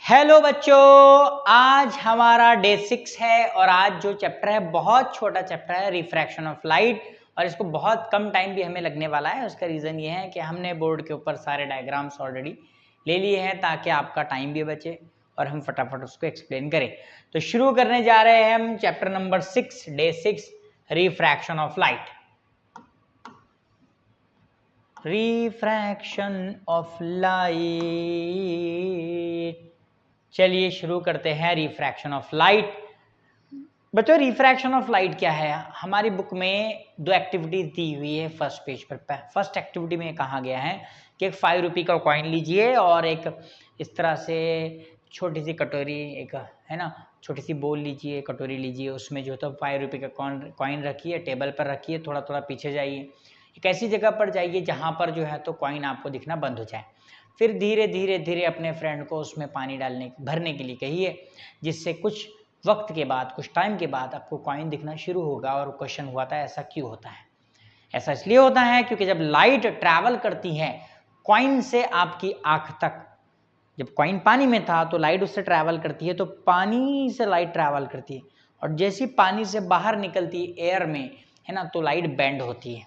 Hello बच्चों, आज हमारा डे 6 है और आज जो चैप्टर है बहुत छोटा चैप्टर है, रिफ्रैक्शन ऑफ लाइट। और इसको बहुत कम टाइम भी हमें लगने वाला है। उसका रीज़न ये है कि हमने बोर्ड के ऊपर सारे डायग्राम्स ऑलरेडी ले लिए हैं ताकि आपका टाइम भी बचे और हम फटाफट उसको एक्सप्लेन करें। तो शुरू करने जा रहे हैं हम chapter number 6, day 6, refraction of light. Refraction of light, चलिए शुरू करते हैं। Refraction of light. बच्चों, रिफ्रैक्शन ऑफ लाइट क्या है? हमारी बुक में दो एक्टिविटीज दी हुई है फर्स्ट पेज पर। फर्स्ट एक्टिविटी में कहा गया है कि एक 5 रुपये का कॉइन लीजिए और एक इस तरह से छोटी सी कटोरी, एक है ना, छोटी सी बोल लीजिए, कटोरी लीजिए, उसमें जो तो 5 रुपये का कॉइन रखिए, टेबल पर रखिए, थोड़ा थोड़ा पीछे जाइए, एक ऐसी जगह पर जाइए जहाँ पर जो है तो कॉइन आपको दिखना बंद हो जाए। फिर धीरे धीरे धीरे अपने फ्रेंड को उसमें पानी भरने के लिए कहिए, जिससे कुछ वक्त के बाद, कुछ टाइम के बाद आपको कॉइन दिखना शुरू होगा। और क्वेश्चन हुआ था ऐसा क्यों होता है? ऐसा इसलिए होता है क्योंकि जब लाइट ट्रैवल करती है कॉइन से आपकी आंख तक, जब कॉइन पानी में था तो लाइट उससे ट्रैवल करती है, तो पानी से लाइट ट्रैवल करती है, और जैसी पानी से बाहर निकलती है एयर में, है ना, तो लाइट बेंड होती है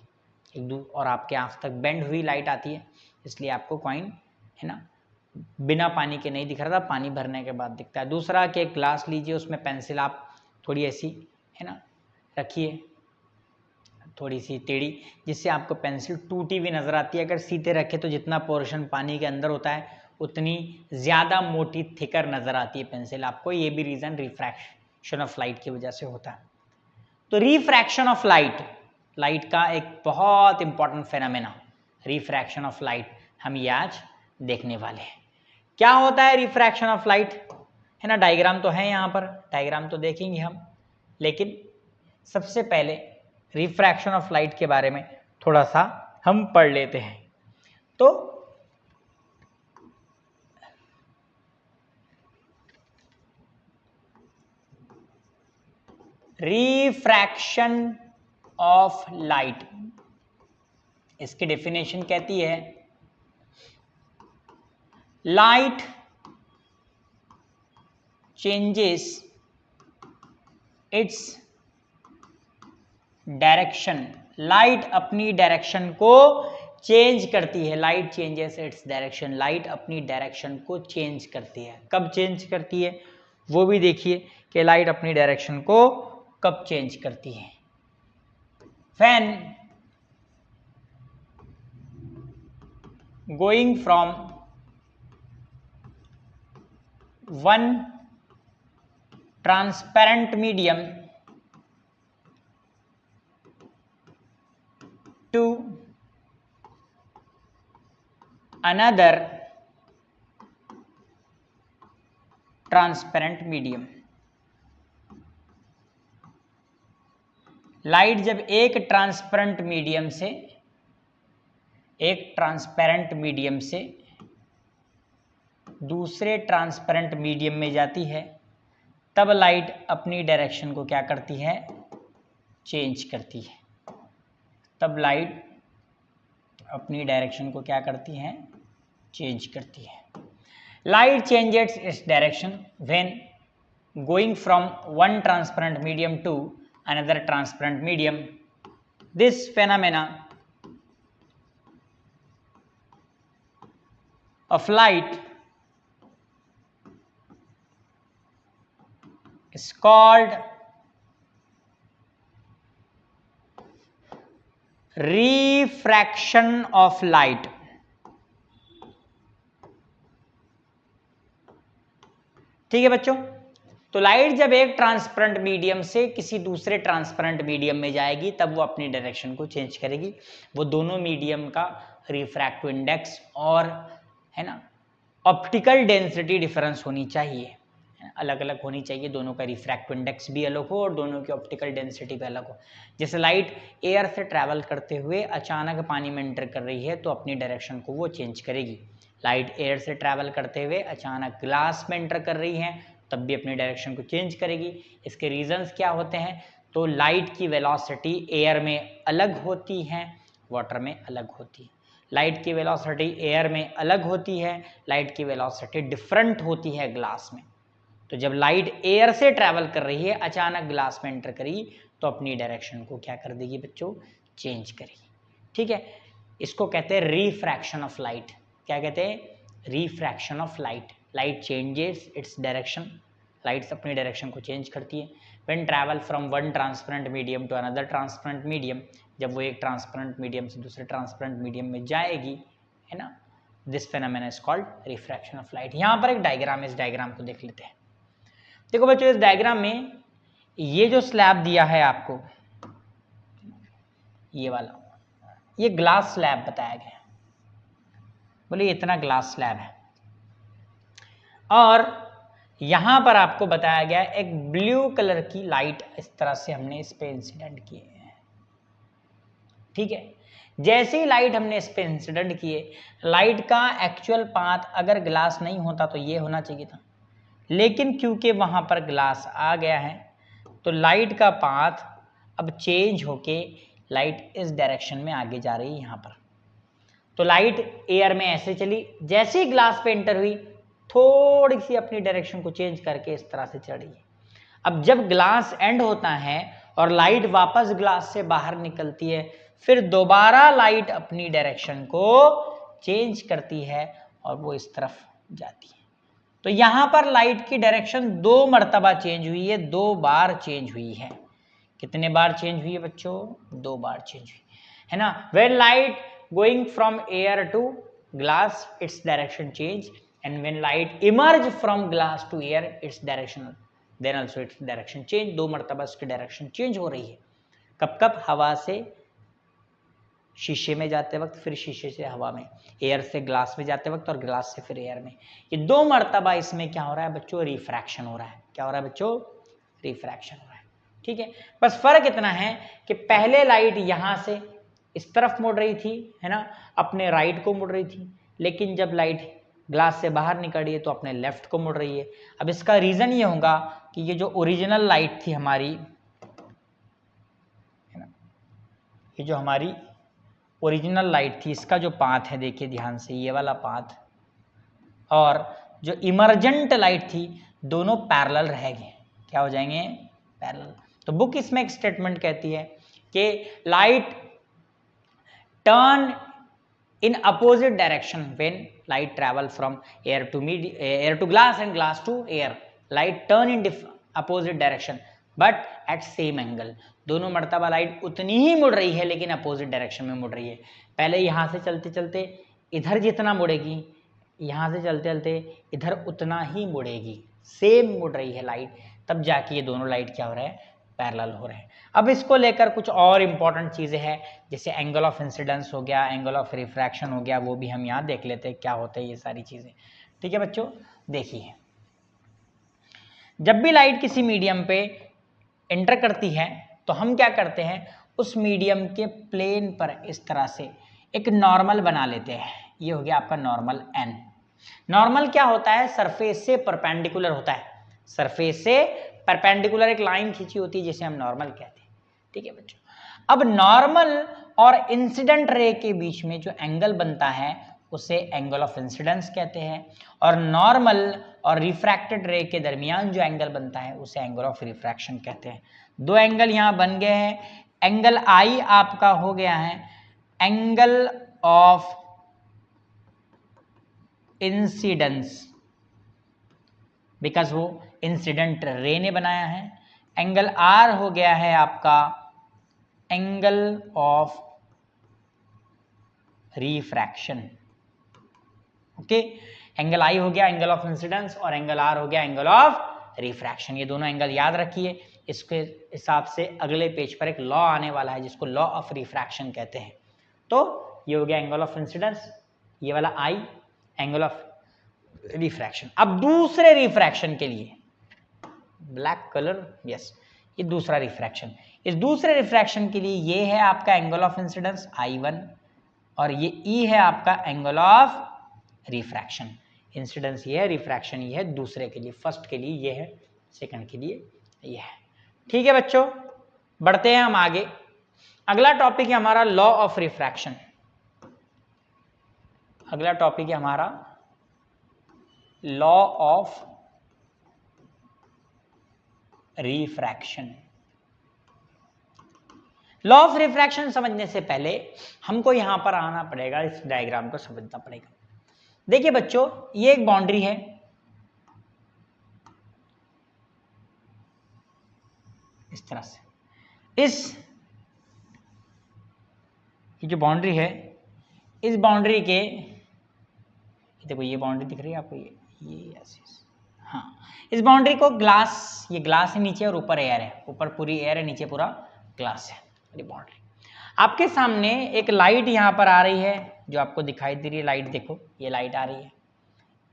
और आपके आंख तक बेंड हुई लाइट आती है। इसलिए आपको कॉइन, है ना, बिना पानी के नहीं दिख रहा था, पानी भरने के बाद दिखता है। दूसरा कि एक ग्लास लीजिए, उसमें पेंसिल आप थोड़ी ऐसी, है ना, रखिए, थोड़ी सी टेढ़ी, जिससे आपको पेंसिल टूटी हुई नजर आती है। अगर सीधे रखे तो जितना पोर्शन पानी के अंदर होता है उतनी ज़्यादा मोटी, थिकर नजर आती है पेंसिल आपको। ये भी रीज़न रिफ्रैक्शन ऑफ लाइट की वजह से होता है। तो रिफ्रैक्शन ऑफ लाइट, लाइट का एक बहुत important phenomena, refraction of light, हम ये आज देखने वाले हैं। क्या होता है रिफ्रैक्शन ऑफ लाइट, है ना? डायग्राम तो है यहाँ पर, डायग्राम तो देखेंगे हम, लेकिन सबसे पहले रिफ्रैक्शन ऑफ लाइट के बारे में थोड़ा सा हम पढ़ लेते हैं। तो रिफ्रैक्शन ऑफ लाइट, इसकी डेफिनेशन कहती है light changes its direction, light अपनी डायरेक्शन को चेंज करती है। Light changes its direction, light अपनी डायरेक्शन को चेंज करती है। कब चेंज करती है वो भी देखिए कि लाइट अपनी डायरेक्शन को कब चेंज करती है। When going from one transparent medium to another transparent medium, light जब एक ट्रांसपेरेंट मीडियम से, एक ट्रांसपेरेंट मीडियम से दूसरे ट्रांसपेरेंट मीडियम में जाती है, तब लाइट अपनी डायरेक्शन को क्या करती है? चेंज करती है। तब लाइट अपनी डायरेक्शन को क्या करती है? चेंज करती है। Light changes its direction when going from one transparent medium to another transparent medium. This phenomena of light is called refraction of light। ठीक है बच्चों, तो लाइट जब एक ट्रांसपेरेंट मीडियम से किसी दूसरे ट्रांसपेरेंट मीडियम में जाएगी तब वो अपनी डायरेक्शन को चेंज करेगी। वो दोनों मीडियम का रिफ्रैक्टिव इंडेक्स और, है ना, ऑप्टिकल डेंसिटी डिफरेंस होनी चाहिए, अलग अलग होनी चाहिए। दोनों का रिफ्रैक्टिव इंडेक्स भी अलग हो और दोनों की ऑप्टिकल डेंसिटी भी अलग हो। जैसे लाइट एयर से ट्रैवल करते हुए अचानक पानी में एंटर कर रही है तो अपनी डायरेक्शन को वो चेंज करेगी। लाइट एयर से ट्रैवल करते हुए अचानक ग्लास में एंटर कर रही है तब भी अपनी डायरेक्शन को चेंज करेगी। इसके रीजंस क्या होते हैं? तो लाइट की वेलोसिटी एयर में अलग होती है, वाटर में अलग होती है। लाइट की वेलोसिटी एयर में अलग होती है, लाइट की वेलोसिटी डिफरेंट होती है ग्लास में। तो जब लाइट एयर से ट्रैवल कर रही है, अचानक ग्लास में एंटर करी तो अपनी डायरेक्शन को क्या कर देगी बच्चों, चेंज करेगी। ठीक है, इसको कहते हैं रिफ्रैक्शन ऑफ लाइट। क्या कहते हैं, refraction of light. Light changes its direction, light's अपनी डायरेक्शन को चेंज करती है। When travel from one transparent medium to another transparent medium, जब वो एक ट्रांसपेरेंट मीडियम से दूसरे ट्रांसपेरेंट मीडियम में जाएगी, है ना, this phenomena is called refraction of light. यहाँ पर एक डायग्राम है, इस डायग्राम को देख लेते हैं। देखो बच्चों, इस डायग्राम में ये जो स्लैब दिया है आपको, ये वाला, ये ग्लास स्लैब बताया गया, बोले इतना ग्लास स्लैब है, और यहां पर आपको बताया गया एक ब्लू कलर की लाइट इस तरह से हमने इस पे इंसिडेंट किए हैं। ठीक है, जैसे ही लाइट हमने इस पे इंसिडेंट किए, लाइट का एक्चुअल पाथ अगर ग्लास नहीं होता तो ये होना चाहिए था, लेकिन क्योंकि वहां पर ग्लास आ गया है तो लाइट का पाथ अब चेंज होके लाइट इस डायरेक्शन में आगे जा रही है यहाँ पर। तो लाइट एयर में ऐसे चली, जैसे ही ग्लास पे एंटर हुई थोड़ी सी अपनी डायरेक्शन को चेंज करके इस तरह से चढ़ी है। अब जब ग्लास एंड होता है और लाइट वापस ग्लास से बाहर निकलती है, फिर दोबारा लाइट अपनी डायरेक्शन को चेंज करती है और वो इस तरफ जाती है। तो यहां पर लाइट की डायरेक्शन 2 मर्तबा चेंज हुई है, 2 बार चेंज हुई है। कितने बार चेंज हुई है बच्चों, 2 बार चेंज हुई है ना। When light going from air to glass, its direction change, and when light emerge from glass to air, its direction then also its direction change. 2 मर्तबा इसकी डायरेक्शन चेंज हो रही है। कब कब, हवा से शीशे में जाते वक्त, फिर शीशे से हवा में, एयर से ग्लास में जाते वक्त और ग्लास से फिर एयर में। ये 2 मर्तबा इसमें क्या हो रहा है बच्चों, रिफ्रैक्शन हो रहा है। क्या हो रहा है बच्चों, रिफ्रैक्शन हो रहा है। ठीक है, बस फर्क इतना है कि पहले लाइट यहां से इस तरफ मुड़ रही थी, है ना, अपने राइट को मुड़ रही थी, लेकिन जब लाइट ग्लास से बाहर निकल रही है तो अपने लेफ्ट को मुड़ रही है। अब इसका रीजन ये होगा कि ये जो ओरिजिनल लाइट थी हमारी, है ना, ये जो हमारी ओरिजिनल लाइट थी, इसका जो पाथ है, देखिए ध्यान से, ये वाला पाथ और जो इमर्जेंट लाइट थी, दोनों पैरेलल रहेंगे। क्या हो जाएंगे, पैरेलल। तो बुक इसमें एक स्टेटमेंट कहती है कि light turn in opposite direction when light travel from air to glass and glass to air. Light turn in opposite direction but at same angle. दोनों मर्तबा लाइट उतनी ही मुड़ रही है लेकिन अपोजिट डायरेक्शन में मुड़ रही है। पहले यहां से चलते चलते इधर जितना मुड़ेगी, यहां से चलते चलते इधर उतना ही मुड़ेगी, सेम मुड़ रही है लाइट, तब जाके ये दोनों लाइट क्या हो रहा है, पैरेलल हो रहे हैं। अब इसको लेकर कुछ और इंपॉर्टेंट चीजें हैं, जैसे एंगल ऑफ इंसिडेंस हो गया, एंगल ऑफ रिफ्रैक्शन हो गया, वो भी हम यहाँ देख लेते हैं क्या होते हैं ये सारी चीजें। ठीक है बच्चों, देखिए, जब भी लाइट किसी मीडियम पे एंटर करती है तो हम क्या करते हैं, उस मीडियम के प्लेन पर इस तरह से एक नॉर्मल बना लेते हैं। ये हो गया आपका नॉर्मल एन। नॉर्मल क्या होता है, सरफेस से परपेंडिकुलर होता है। सरफेस से परपेंडिकुलर एक लाइन खींची होती है जिसे हम नॉर्मल कहते हैं। ठीक है बच्चों, अब नॉर्मल और इंसिडेंट रे के बीच में जो एंगल बनता है उसे एंगल ऑफ इंसिडेंस कहते हैं, और नॉर्मल और रिफ्रैक्टेड रे के दरमियान जो एंगल बनता है उसे एंगल ऑफ रिफ्रैक्शन कहते हैं। 2 एंगल यहां बन गए हैं। एंगल आई आपका हो गया है एंगल ऑफ इंसिडेंस, बिकॉज वो इंसिडेंट रे ने बनाया है। एंगल आर हो गया है आपका angle of refraction. Okay, angle i हो गया एंगल ऑफ इंसिडेंस और एंगल आर हो गया एंगल ऑफ रिफ्रैक्शन। ये दोनों एंगल याद रखिए। इसके हिसाब से अगले पेज पर एक लॉ आने वाला है जिसको लॉ ऑफ रिफ्रैक्शन कहते हैं। तो ये हो गया एंगल ऑफ इंसिडेंस, ये वाला आई एंगल ऑफ रिफ्रैक्शन। अब दूसरे रिफ्रैक्शन के लिए ब्लैक कलर, यस, ये दूसरा रिफ्रैक्शन। इस दूसरे रिफ्रैक्शन के लिए ये है आपका एंगल ऑफ इंसिडेंस I1 और ये E है आपका एंगल ऑफ रिफ्रैक्शन। इंसिडेंस ये है, रिफ्रैक्शन ये है। दूसरे के लिए, फर्स्ट के लिए ये है, सेकंड के लिए ये है। ठीक है बच्चों, बढ़ते हैं हम आगे। अगला टॉपिक है हमारा लॉ ऑफ रिफ्रैक्शन। अगला टॉपिक है हमारा law of refraction. Law of refraction समझने से पहले हमको यहां पर आना पड़ेगा, इस डायग्राम को समझना पड़ेगा। देखिए बच्चों, ये एक बाउंड्री है, इस तरह से। ये जो बाउंड्री है, इस बाउंड्री के, देखो ये बाउंड्री दिख रही है आपको, ये ऐसे, हाँ, इस बाउंड्री को ग्लास, ये ग्लास है नीचे और ऊपर एयर है, ऊपर पूरी एयर है, नीचे पूरा ग्लास है। ये बाउंड्री, आपके सामने एक लाइट यहां पर आ रही है जो आपको दिखाई दे रही है, लाइट देखो, ये लाइट आ रही है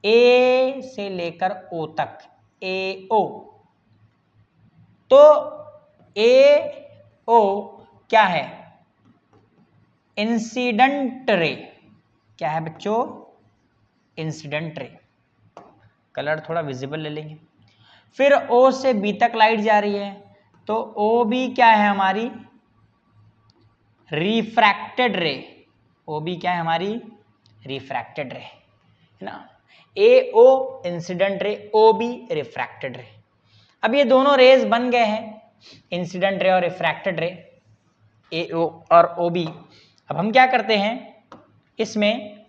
ए से लेकर ओ तक, ए ओ। तो ए ओ क्या है? Incident ray. क्या है बच्चों? Incident ray. कलर थोड़ा विजिबल ले लेंगे। फिर ओ से बी तक लाइट जा रही है, तो ओ बी क्या है हमारी? रिफ्रैक्टेड रे। ओ बी क्या है हमारी? रिफ्रैक्टेड रे, है ना। ए ओ incident ray, O B refracted रे। अब ये दोनों रेज बन गए हैं, इंसिडेंट रे और रिफ्रैक्टेड रे, ए ओ और ओ बी। अब हम क्या करते हैं, इसमें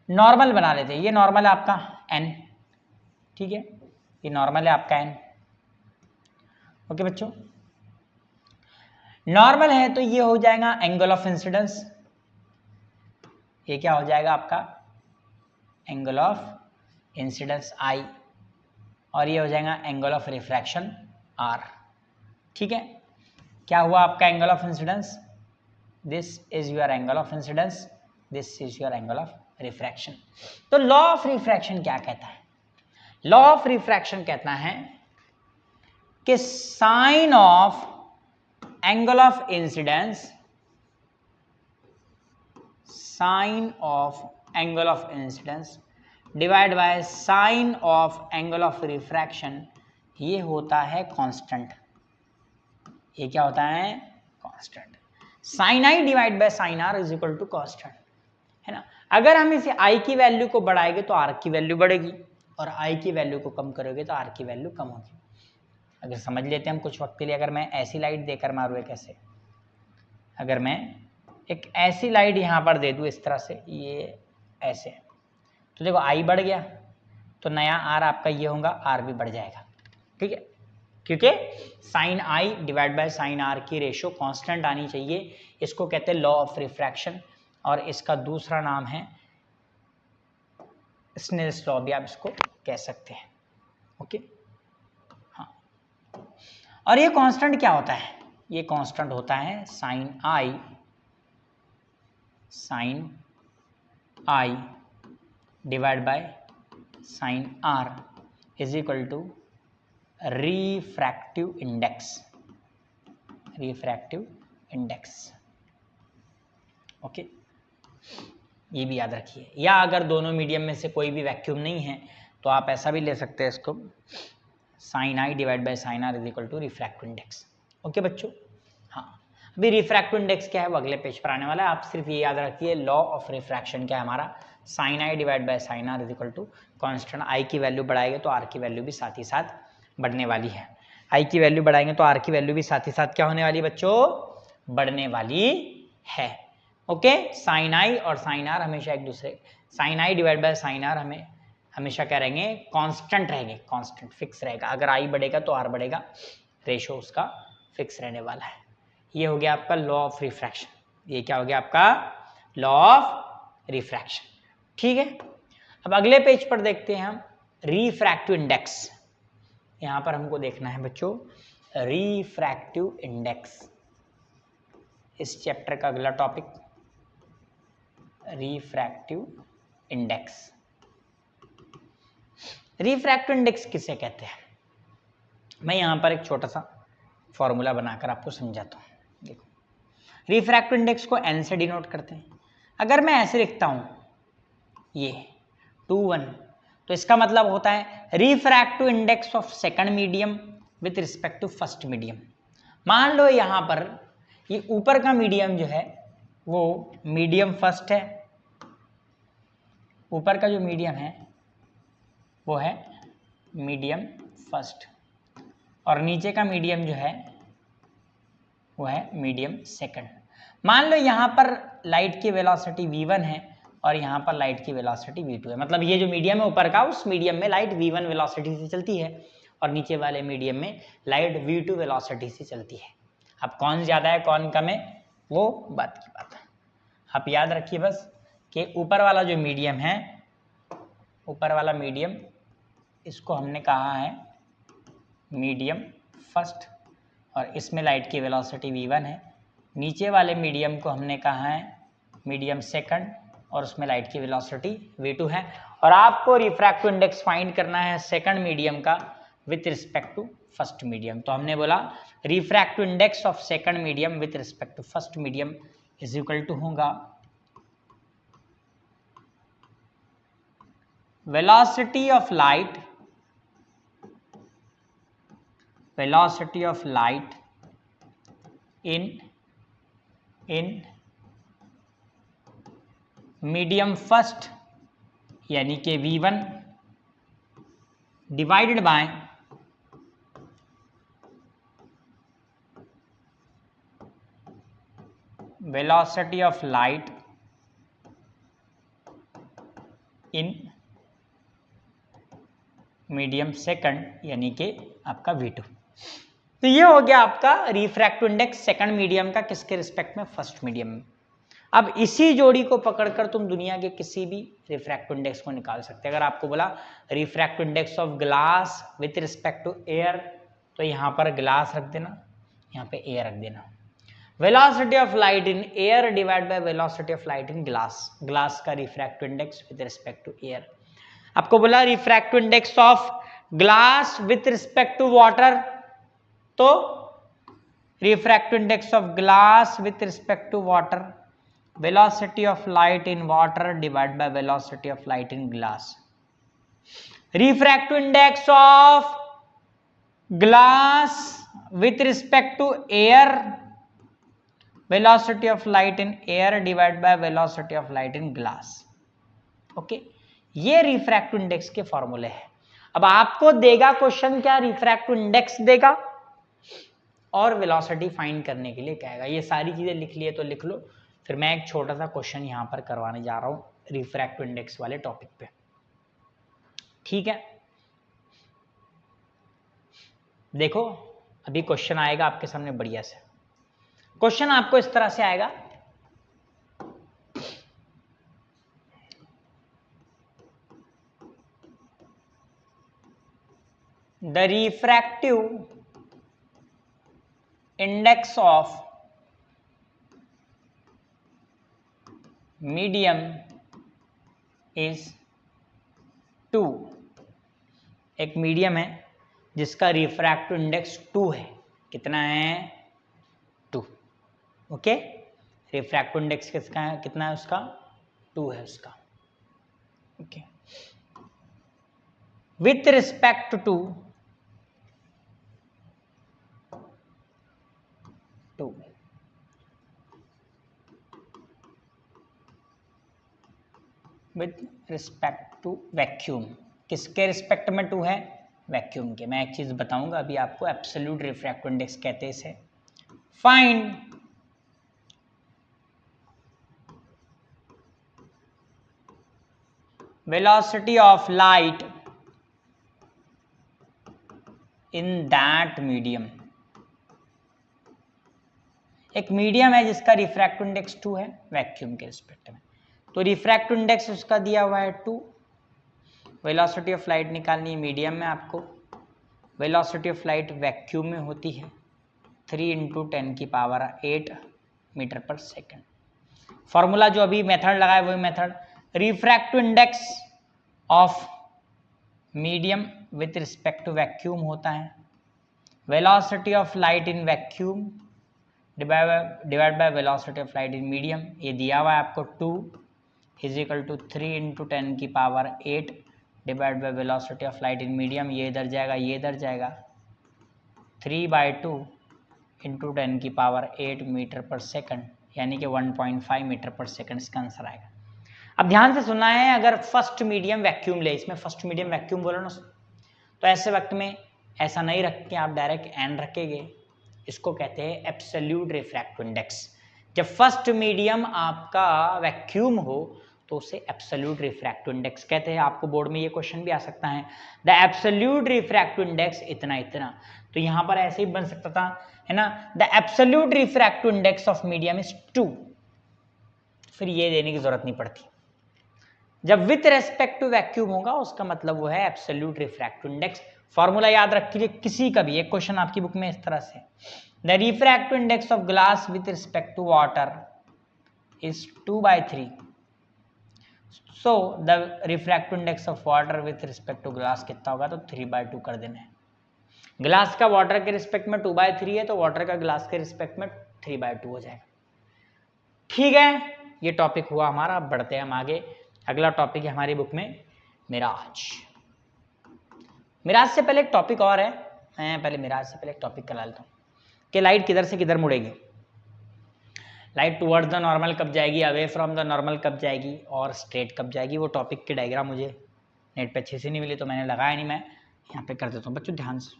नॉर्मल बना लेते हैं। ये नॉर्मल है आपका एन, ठीक है, ये नॉर्मल है आपका एन। ओके बच्चों, नॉर्मल है तो ये हो जाएगा एंगल ऑफ इंसिडेंस। ये क्या हो जाएगा आपका? एंगल ऑफ इंसिडेंस आई, और ये हो जाएगा एंगल ऑफ रिफ्रैक्शन आर। ठीक है, क्या हुआ आपका angle of incidence? This is your angle of incidence, this is your angle of refraction. तो लॉ ऑफ रिफ्रैक्शन क्या कहता है? लॉ ऑफ रिफ्रैक्शन कहता है कि sine of angle of incidence, sine of angle of incidence divide by sine of angle of refraction, ये होता है कांस्टेंट। ये क्या होता है? Constant. Sine I divide by sine are is equal to constant, है ना। अगर हम इसे आई की वैल्यू को बढ़ाएंगे तो आर की वैल्यू बढ़ेगी, और आई की वैल्यू को कम करोगे तो आर की वैल्यू कम होगी। अगर समझ लेते हैं हम कुछ वक्त के लिए, अगर मैं ऐसी लाइट देकर मारूँ एक ऐसे, अगर मैं एक ऐसी लाइट यहाँ पर दे दूँ इस तरह से, ये ऐसे, तो देखो आई बढ़ गया, तो नया आर आपका ये होगा, आर भी बढ़ जाएगा। ठीक है, क्योंकि sine I divide by sine R की रेशो कांस्टेंट आनी चाहिए। इसको कहते हैं लॉ ऑफ रिफ्रैक्शन, और इसका दूसरा नाम है स्नेल्स लॉ भी आप इसको कह सकते हैं। ओके, हाँ। और ये कांस्टेंट क्या होता है? ये कांस्टेंट होता है sine I divide by sine are is equal to refractive index. Okay, ये भी याद रखिए। या अगर दोनों मीडियम में से कोई भी वैक्यूम नहीं है तो आप ऐसा भी ले सकते हैं इसको, sine I divide by sine are is equal to refractive index. Okay बच्चों, हाँ। अभी रिफ्रैक्टिव इंडेक्स क्या है वो अगले पेज पर आने वाला है। आप सिर्फ ये याद रखिए, लॉ ऑफ रिफ्रैक्शन क्या है हमारा? Sine I divide by sine are is equal to constant. I की वैल्यू बढ़ाएंगे तो आर की वैल्यू भी साथ ही साथ बढ़ने वाली है। आई की वैल्यू बढ़ाएंगे तो आर की वैल्यू भी साथ ही साथ क्या होने वाली है बच्चों? बढ़ने वाली है। ओके, साइन आई और साइन आर हमेशा एक दूसरे, sine I divide by sine R हमें हमेशा क्या रहेंगे? कांस्टेंट रहेंगे, कांस्टेंट फिक्स रहेगा। अगर आई बढ़ेगा तो आर बढ़ेगा, रेशो उसका फिक्स रहने वाला है। ये हो गया आपका लॉ ऑफ रिफ्रैक्शन। ये क्या हो गया आपका? Law of refraction. ठीक है, अब अगले पेज पर देखते हैं हम रिफ्रैक्टिव इंडेक्स। यहां पर हमको देखना है बच्चों रिफ्रैक्टिव इंडेक्स, इस चैप्टर का अगला topic refractive index. Refractive index किसे कहते हैं? मैं यहां पर एक छोटा सा फॉर्मूला बनाकर आपको समझाता हूं। देखो, रिफ्रैक्टिव इंडेक्स को n से डिनोट करते हैं। अगर मैं ऐसे लिखता हूं ये 2:1, तो इसका मतलब होता है refractive index of second medium with respect to first medium. मान लो यहां पर ये ऊपर का मीडियम जो है वो मीडियम फर्स्ट है, ऊपर का जो मीडियम है वो है मीडियम फर्स्ट और नीचे का मीडियम जो है वो है मीडियम सेकंड। मान लो यहाँ पर लाइट की वेलोसिटी v1 है और यहाँ पर लाइट की वेलोसिटी v2 है, मतलब ये जो मीडियम है ऊपर का, उस मीडियम में लाइट v1 वेलोसिटी से चलती है और नीचे वाले मीडियम में लाइट v2 वेलोसिटी से चलती है। अब कौन ज़्यादा है कौन कम है वो बात की बात है। आप याद रखिए बस कि ऊपर वाला जो मीडियम है, ऊपर वाला मीडियम, इसको हमने कहा है मीडियम फर्स्ट और इसमें लाइट की वेलोसिटी v1 है। नीचे वाले मीडियम को हमने कहा है मीडियम सेकंड और उसमें लाइट की वेलोसिटी v2 है। और आपको रिफ्रैक्टिव इंडेक्स फाइंड करना है सेकंड मीडियम का with respect to first medium. तो हमने बोला refractive index of second medium with respect to first medium is equal to होगा velocity of light in medium first यानी कि v1 divided by velocity of light in medium second यानी कि आपका v2। तो ये हो गया आपका रिफ्रैक्टिव इंडेक्स सेकंड मीडियम का किसके रिस्पेक्ट में, फर्स्ट मीडियम में। अब इसी जोड़ी को पकड़कर तुम दुनिया के किसी भी रिफ्रैक्टिव इंडेक्स को निकाल सकते हैं। अगर आपको बोला refractive index of glass with respect to air, तो यहाँ पर ग्लास रख देना, यहाँ पे एयर रख देना। Velocity of light in air divide by velocity of light in glass, glass का refractive index with respect to air. आपको बोला refractive index of glass with respect to water, तो refractive index of glass with respect to water, velocity of light in water divide by velocity of light in glass. Refractive index of glass with respect to air, velocity of light in air divide by velocity of light in glass. Okay, ये refractive index के फॉर्मूले हैं। अब आपको देगा question क्या, refractive index देगा और वेलोसिटी फाइंड करने के लिए कहेगा। ये सारी चीजें लिख लिए तो लिख लो, फिर मैं एक छोटा सा क्वेश्चन यहां पर करवाने जा रहा हूं रिफ्रैक्टिव इंडेक्स वाले टॉपिक पे, ठीक है। देखो अभी क्वेश्चन आएगा आपके सामने बढ़िया से। क्वेश्चन आपको इस तरह से आएगा, the refractive index of medium is 2। एक मीडियम है जिसका रिफ्रैक्टिव इंडेक्स 2 है। कितना है, 2। ओके, रिफ्रैक्टिव इंडेक्स किसका है, कितना है उसका, 2 है उसका। Okay, with respect to with respect to vacuum. किसके रिस्पेक्ट में 2 है, वैक्यूम के। मैं एक चीज बताऊंगा अभी आपको, एब्सोल्यूट रिफ्रैक्टिव इंडेक्स कहते हैं इसे। Find velocity of light in that medium. एक मीडियम है जिसका रिफ्रैक्टिव इंडेक्स 2 है वैक्यूम के रिस्पेक्ट में, तो रिफ्रैक्टिव इंडेक्स उसका दिया हुआ है 2। वेलोसिटी ऑफ लाइट निकालनी है मीडियम में आपको। वेलोसिटी ऑफ लाइट वैक्यूम में होती है 3 × 10⁸ मीटर पर सेकेंड। फॉर्मूला जो अभी मेथड लगाए वही method, refractive index of medium with respect to vacuum होता है velocity of light in vacuum divide by velocity of light in medium. ये दिया हुआ है आपको 2 = 3 × 10⁸ divide by velocity of light in medium. ये इधर जाएगा, ये इधर जाएगा, 3/2 × 10⁸ मीटर पर सेकंड, यानी कि 1.5 मीटर पर सेकंड इसका आंसर आएगा। अब ध्यान से सुनना है, अगर फर्स्ट मीडियम वैक्यूम ले, इसमें फर्स्ट मीडियम वैक्यूम बोला ना, तो ऐसे वक्त में ऐसा नहीं रख के आप डायरेक्ट एन रखेंगे, इसको कहते हैं एब्सोल्यूट रिफ्रैक्टिव इंडेक्स। जब फर्स्ट मीडियम आपका वैक्यूम हो तो उसे एब्सोल्यूट रिफ्रैक्टिव इंडेक्स कहते हैं। आपको बोर्ड में ये क्वेश्चन भी आ सकता है, द एब्सोल्यूट रिफ्रैक्टिव इंडेक्स इतना इतना, तो यहां पर ऐसे ही बन सकता था, है ना, the absolute refractive index of medium is 2, फिर ये देने की जरूरत नहीं पड़ती। जब विथ रेस्पेक्ट टू वैक्यूम होगा उसका मतलब वो है एब्सोल्यूट रिफ्रैक्टिव इंडेक्स। फॉर्मूला याद रखिए किसी का भी, एक क्वेश्चन आपकी बुक में इस तरह से, the refractive index of glass with respect to water is 2/3, so the refractive index of water with respect to glass कितना होगा, तो 3/2 कर देना है। ग्लास का वाटर के रिस्पेक्ट में 2/3 है, तो वाटर का ग्लास के रिस्पेक्ट में 3/2 हो जाएगा। ठीक है, ये टॉपिक हुआ हमारा। अब बढ़ते हैं हम आगे। अगला टॉपिक है हमारी बुक में मिराज। मिराज से पहले एक टॉपिक और है, मैं पहले मिराज से पहले एक टॉपिक करा लेता हूँ कि लाइट किधर से किधर मुड़ेगी, लाइट टुवर्ड्स द नॉर्मल कब जाएगी, अवे फ्रॉम द नॉर्मल कब जाएगी, और स्ट्रेट कब जाएगी। वो टॉपिक की डायग्राम मुझे नेट पे अच्छे से नहीं मिली तो मैंने लगाया नहीं, मैं यहाँ पे कर देता हूँ। बच्चों ध्यान से,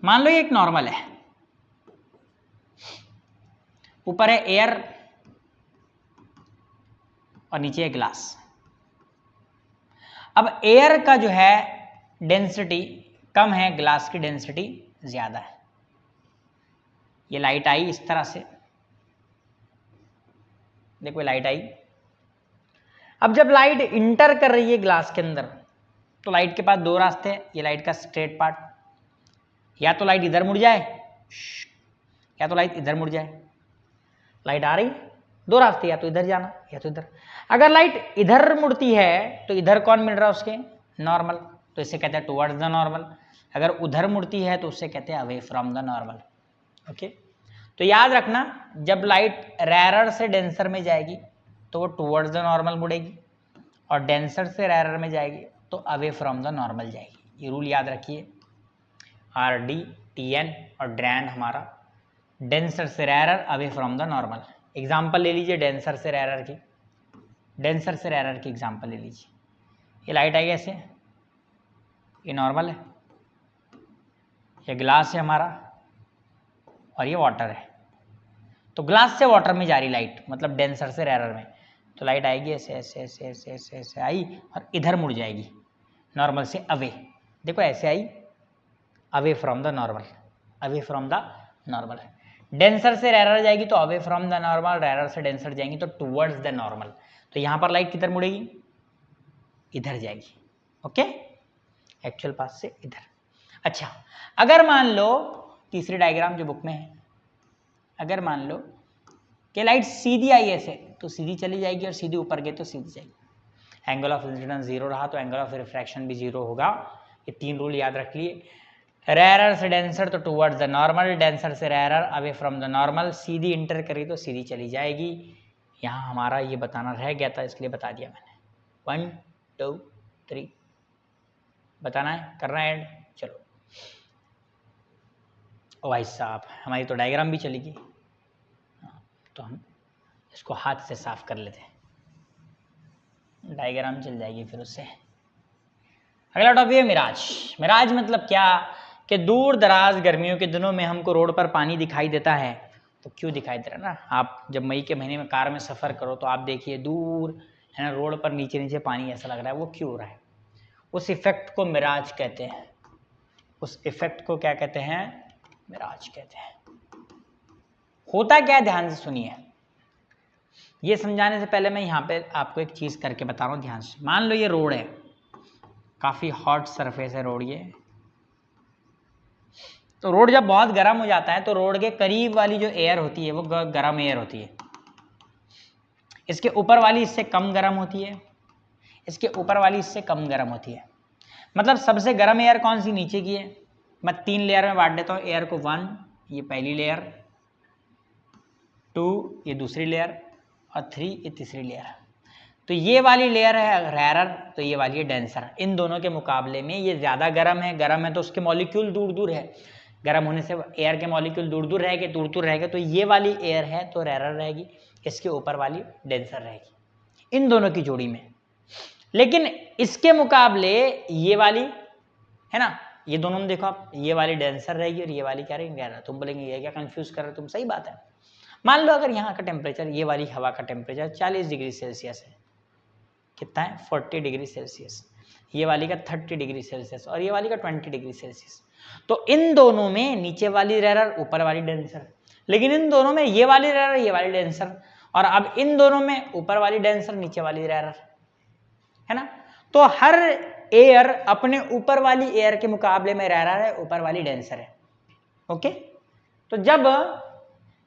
मान लो ये एक नॉर्मल है, ऊपर है एयर और नीचे है ग्लास। अब एयर का जो है डेंसिटी कम है, ग्लास की डेंसिटी ज्यादा है। ये लाइट आई इस तरह से, देखो लाइट आई। अब जब लाइट इंटर कर रही है ग्लास के अंदर, तो लाइट के पास दो रास्ते हैं। ये लाइट का स्ट्रेट पार्ट, या तो लाइट इधर मुड़ जाए या तो लाइट इधर मुड़ जाए। लाइट आ रही, दो रास्ते, या तो इधर जाना या तो इधर। अगर लाइट इधर मुड़ती है तो इधर कौन मिल रहा है उसके, नॉर्मल, तो इसे कहते हैं टुवर्ड्स द नॉर्मल। अगर उधर मुड़ती है तो उससे कहते हैं away from the normal. Okay, तो याद रखना, जब लाइट रेरर से डेंसर में जाएगी तो वो टुवर्ड्स द नॉर्मल मुड़ेगी, और डेंसर से रेरर में जाएगी तो अवे फ्रॉम द नॉर्मल जाएगी। ये रूल याद रखिए, RD, TN और ड्रैन हमारा डेंसर से rarer, away from the normal. Example ले लीजिए डेंसर से रेरर की, डेंसर से रेरर की एग्जाम्पल ले लीजिए। ये लाइट आई ऐसे, ये नॉर्मल है, ये ग्लास है हमारा और ये वाटर है। तो ग्लास से वाटर में जा रही लाइट, मतलब डेंसर से रेरर में, तो लाइट आएगी ऐसे ऐसे ऐसे ऐसे ऐसे ऐसे आई और इधर मुड़ जाएगी नॉर्मल से अवे। देखो ऐसे आई, away from the normal, away from the normal. Denser से रेरर जाएगी तो away from the normal, rarer से डेंसर जाएंगी तो टुवर्ड्स द नॉर्मल। तो यहाँ पर लाइट किधर मुड़ेगी, इधर जाएगी। ओके, एक्चुअल पाथ से इधर। अच्छा, अगर मान लो तीसरी डायग्राम जो बुक में है, अगर मान लो कि लाइट सीधी आई ऐसे, तो सीधी चली जाएगी, और सीधी ऊपर गई तो सीधी जाएगी। एंगल ऑफ इंसिडेंस 0 रहा तो एंगल ऑफ रिफ्रैक्शन भी 0 होगा। ये 3 रूल याद रख लिए। रेरर से डेंसर तो टुवर्ड्स द नॉर्मल, डेंसर से rarer away from the normal. Sidhi inter करी तो सीधी चली जाएगी। यहाँ हमारा ये बताना रह गया था, इसलिए बता दिया मैंने। 1 2 3 बताना है, करना है ऐड। चलो ओ भाई साहब, हमारी तो डायग्राम भी चलेगी, तो हम इसको हाथ से साफ कर लेते हैं, डायग्राम चल जाएगी फिर उससे। अगला टॉपिक है मिराज। मिराज मतलब क्या, कि दूर दराज गर्मियों के दिनों में हमको रोड पर पानी दिखाई देता है। तो क्यों दिखाई दे रहा है ना, आप जब मई के महीने में कार में सफ़र करो तो आप देखिए दूर है ना, रोड पर नीचे नीचे पानी ऐसा लग रहा है, वो क्यों हो रहा है। उस इफेक्ट को मिराज कहते हैं। उस इफेक्ट को क्या कहते हैं, मिराज कहते हैं। होता क्या है, ध्यान से सुनिए। ये समझाने से पहले मैं यहाँ पे आपको एक चीज़ करके बता रहा हूँ, ध्यान से। मान लो ये रोड है, काफ़ी हॉट सरफेस है रोड ये। तो रोड जब बहुत गर्म हो जाता है तो रोड के करीब वाली जो एयर होती है वो गर्म एयर होती है। इसके ऊपर वाली इससे कम गर्म होती है, इसके ऊपर वाली इससे कम गर्म होती है। मतलब सबसे गर्म एयर कौन सी, नीचे की है। मैं 3 लेयर में बांट देता हूँ एयर को। 1 ये पहली लेयर, 2 ये दूसरी लेयर, और 3 ये तीसरी लेयर। तो ये वाली लेयर है रेरर, तो ये वाली है डेंसर। इन दोनों के मुकाबले में ये ज़्यादा गर्म है। गर्म है तो उसके मॉलिक्यूल दूर दूर है, गर्म होने से एयर के मॉलिक्यूल दूर दूर रहेंगे, दूर दूर रहेंगे, तो ये वाली एयर है तो रेरर रहेगी। इसके ऊपर वाली डेंसर रहेगी इन दोनों की जोड़ी में। लेकिन इसके मुकाबले ये वाली है ना, ये दोनों में देखो आप, ये वाली डेंसर रहेगी और ये वाली क्या रहेगी, गैर। तुम बोलेंगे ये क्या कंफ्यूज कर रहे हो तुम, सही बात है। मान लो अगर यहाँ का टेम्परेचर, ये वाली हवा का टेम्परेचर 40 डिग्री सेल्सियस है, कितना है 40 डिग्री सेल्सियस, ये वाली का 30 डिग्री सेल्सियस और ये वाली का 20 डिग्री सेल्सियस, तो इन दोनों में नीचे वाली रेरर ऊपर वाली डेंसर, लेकिन इन दोनों में ये वाली रेरर ये वाली डेंसर, और अब इन दोनों में ऊपर वाली डेंसर नीचे वाली रेरर, है ना। तो हर एयर अपने ऊपर वाली एयर के मुकाबले में रेरर है, ऊपर वाली डेंसर है। ओके, तो जब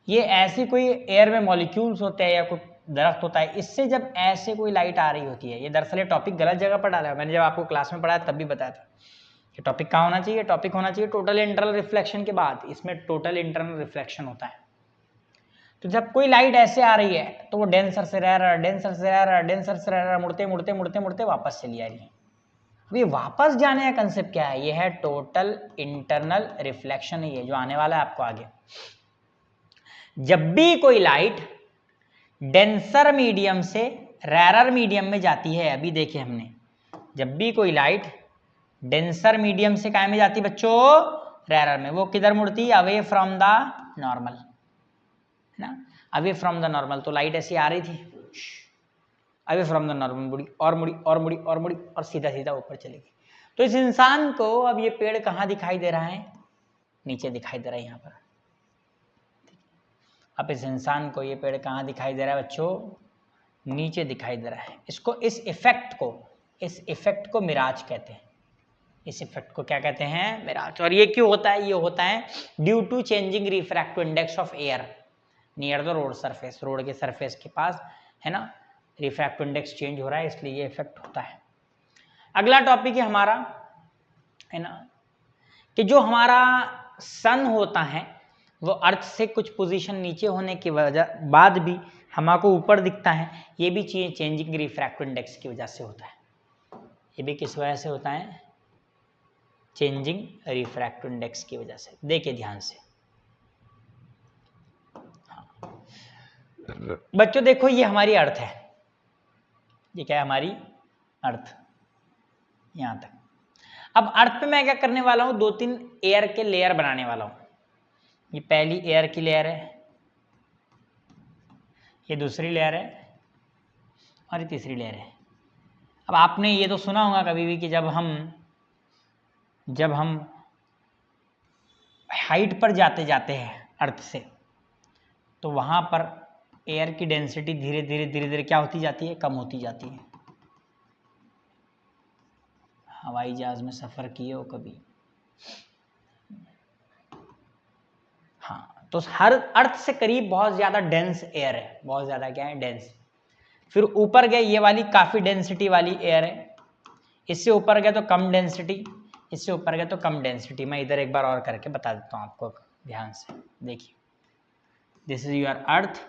ये ऐसी कोई एयर में मॉलिक्यूल्स होते हैं या कोई दरख्त होता है, इससे जब ऐसे कोई लाइट आ रही होती है, ये दरअसल ये टॉपिक गलत जगह पर डाला है मैंने, जब आपको क्लास में पढ़ाया तब भी बताया था कि टॉपिक कहाँ होना चाहिए, टॉपिक होना चाहिए टोटल इंटरनल रिफ्लेक्शन के बाद, इसमें टोटल इंटरनल रिफ्लेक्शन होता है। तो जब कोई लाइट ऐसे आ रही है तो वो डेंसर से रेरर, डेंसर से रेरर, डेंसर से रेरर मुड़ते मुड़ते मुड़ते मुड़ते वापस चली आ रही है। अब ये वापस जाने का कंसेप्ट क्या है, ये है टोटल इंटरनल रिफ्लेक्शन, ही है जो आने वाला है आपको आगे। जब भी कोई लाइट डेंसर मीडियम से रेरर मीडियम में जाती है, अभी देखे हमने, जब भी कोई लाइट डेंसर मीडियम से काय में जाती है बच्चों, रेरर में, वो किधर मुड़ती, अवे फ्रॉम द नॉर्मल, है ना, अवे फ्रॉम द नॉर्मल। तो लाइट ऐसी आ रही थी, अवे फ्रॉम द नॉर्मल मुड़ी और मुड़ी और मुड़ी और मुड़ी और सीधा सीधा ऊपर चली गई। तो इस इंसान को अब ये पेड़ कहाँ दिखाई दे रहा है, नीचे दिखाई दे रहा है यहाँ पर। अब इस इंसान को ये पेड़ कहाँ दिखाई दे रहा है बच्चों, नीचे दिखाई दे रहा है। इसको, इस इफेक्ट को मिराज कहते हैं। इस इफेक्ट को क्या कहते हैं, मिराज। और ये क्यों होता है, ये होता है due to changing refractive index of air near the road surface, road के सरफेस के पास, है ना, रिफ्रैक्टिव इंडेक्स चेंज हो रहा है, इसलिए ये इफेक्ट होता है। अगला टॉपिक है हमारा, है ना, कि जो हमारा सन होता है वो अर्थ से कुछ पोजीशन नीचे होने की वजह बाद भी हमको ऊपर दिखता है, ये भी चेंजिंग रिफ्रैक्टिव इंडेक्स की वजह से होता है। ये भी किस वजह से होता है, चेंजिंग रिफ्रैक्टिव इंडेक्स की वजह से। देखिए ध्यान से बच्चों, देखो ये हमारी अर्थ है, ये क्या है हमारी अर्थ, यहां तक। अब अर्थ पे मैं क्या करने वाला हूं, 2-3 एयर के लेयर बनाने वाला हूं। ये पहली एयर की लेयर है, ये दूसरी लेयर है और ये तीसरी लेयर है। अब आपने ये तो सुना होगा कभी भी कि जब हम हाइट पर जाते जाते हैं अर्थ से, तो वहां पर एयर की डेंसिटी धीरे धीरे क्या होती जाती है, कम होती जाती है। हवाई जहाज में सफर किए हो कभी, हाँ, तो हर अर्थ से करीब बहुत ज्यादा डेंस एयर है, बहुत ज्यादा क्या है, डेंस। फिर ऊपर गए, ये वाली काफी डेंसिटी वाली एयर है, इससे ऊपर गए तो कम डेंसिटी, इससे ऊपर गए तो कम डेंसिटी। मैं इधर एक बार और करके बता देता हूँ आपको, ध्यान से देखिए। दिस इज योर अर्थ,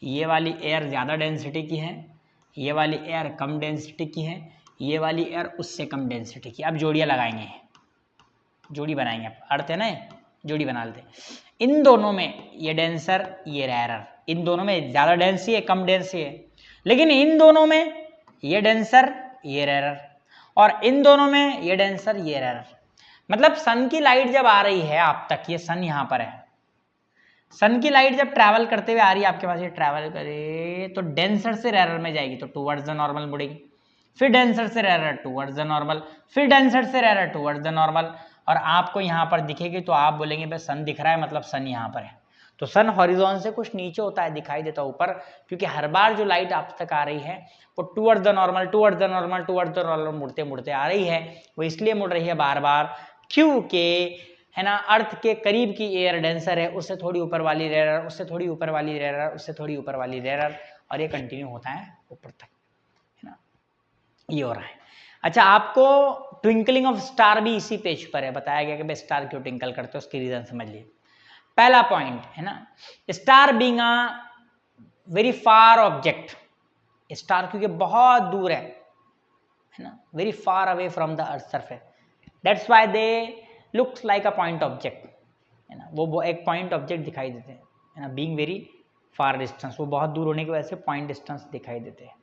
ये वाली एयर ज़्यादा डेंसिटी की है, ये वाली एयर कम डेंसिटी की है, ये वाली एयर उससे कम डेंसिटी की। अब जोड़ियाँ लगाएंगे, जोड़ी बनाएंगे, आप अर्थ है ना, जोड़ी बना लेते। इन दोनों में ये डेंसर ये रेरर, इन दोनों में ज़्यादा डेंसी है कम डेंसी है, लेकिन इन दोनों में ये डेंसर ये रेरर, और इन दोनों में ये डेंसर ये रेरर। मतलब सन की लाइट जब आ रही है आप तक, ये सन यहाँ पर है, सन की लाइट जब ट्रैवल करते हुए आ रही है आपके पास, ये ट्रैवल करे तो डेंसर से रेरर में जाएगी, तो टुवर्ड्स द नॉर्मल मुड़ेगी, फिर डेंसर से रेरर टुवर्ड्स द नॉर्मल, फिर डेंसर से रेरर टुवर्ड्स द नॉर्मल, और आपको यहाँ पर दिखेगी तो आप बोलेंगे भाई सन दिख रहा है, मतलब सन यहाँ पर है। तो सन हॉरिजॉन से कुछ नीचे होता है, दिखाई देता है ऊपर, क्योंकि हर बार जो लाइट आप तक आ रही है वो towards the normal towards the normal towards the normal मुड़ते मुड़ते आ रही है। वो इसलिए मुड़ रही है बार बार क्योंकि, है ना, अर्थ के करीब की एयर डेंसर है, उससे थोड़ी ऊपर वाली रेरर, उससे थोड़ी ऊपर वाली रेरर, उससे थोड़ी ऊपर वाली रेरर, और ये कंटिन्यू होता है ऊपर तक, है ना, ये हो रहा है। अच्छा, आपको ट्विंकलिंग ऑफ स्टार भी इसी पेज पर है, बताया गया कि भाई स्टार क्यों ट्विंकल करते हो, उसकी रीजन समझ लिए। पहला पॉइंट है ना, star being a very far object, star क्योंकि बहुत दूर है ना, very far away from the earth surface, that's why they looks like a point object, है ना, वो एक पॉइंट ऑब्जेक्ट दिखाई देते हैं, है ना, बीइंग वेरी फार डिस्टेंस, वो बहुत दूर होने की वजह से पॉइंट डिस्टेंस दिखाई देते हैं।